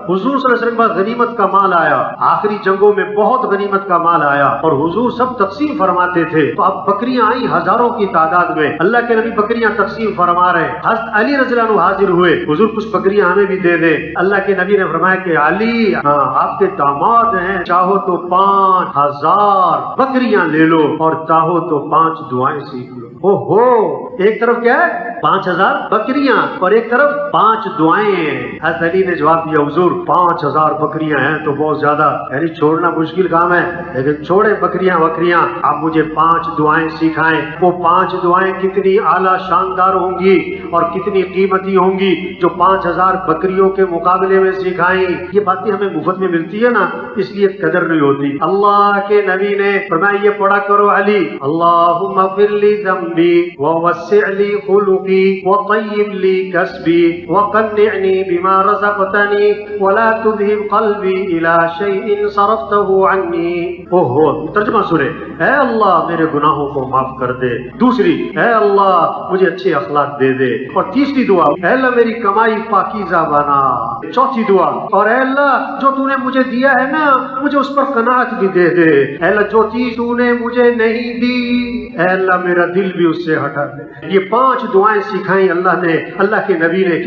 حضور صلی اللہ علیہ وسلم کے پاس غنیمت کا مال آیا، آخری جنگوں میں بہت غنیمت کا مال آیا اور حضور سب تقسیم فرماتے تھے، تو اب بکریاں آئیں ہزاروں کی تعداد میں، اللہ کے نبی بکریاں تقسیم فرما رہے ہیں، حضرت علی رضی اللہ عنہ حاضر ہوئے، حضور کچھ بکریاں ہمیں بھی دے دیں۔ اللہ کے نبی نے فرمایا کہ علی آپ کے داماد ہیں، چاہو تو 5000 بکریاں لے لو اور چاہو تو 5 دعائیں سیکھ لو۔ ایک طرف کیا ہے 5000 بکریاں اور ایک طرف 5 دعائیں ہیں۔ حضرت علی نے جواب دیا حضور 5000 بکریاں ہیں تو بہت زیادہ، یعنی چھوڑنا مشکل کام ہے، لیکن چھوڑے بکریاں آپ مجھے 5 دعائیں سکھائیں۔ وہ 5 دعائیں کتنی اعلیٰ شاندار ہوں گی اور کتنی قیمتی ہوں گی جو 5000 بکریوں کے مقابلے میں سکھائیں۔ یہ باتیں ہمیں مفت میں ملتی ہے نا، اس لیے قدر نہیں ہوتی۔ اللہ کے نبی نے فرمایا یہ پڑھا کرو علی، اللہم اغفر لی ذنبی ووسع لی خلقی وطیب لی کسبی وقنعنی بما رزقتنی ولا تذہب قلبی الی شیء صرفته عنی۔ ترجمہ سنے، اے اللہ میرے گناہوں کو معاف کر دے، دوسری اے اللہ مجھے اچھے اخلاق دے دے، اور تیسری دعا اے اللہ میری کمائی پاکیزہ بنا، چوتھی دعا اور اے اللہ جو تو نے مجھے دیا ہے نا مجھے اس پر قناعت بھی دے دے، اے اللہ جو چیز تو نے مجھے نہیں دی اے اللہ میرا دل بھی اس سے ہٹا دے۔ یہ 5 دعائیں سکھائیں اللہ نے، اللہ کے نبی نے۔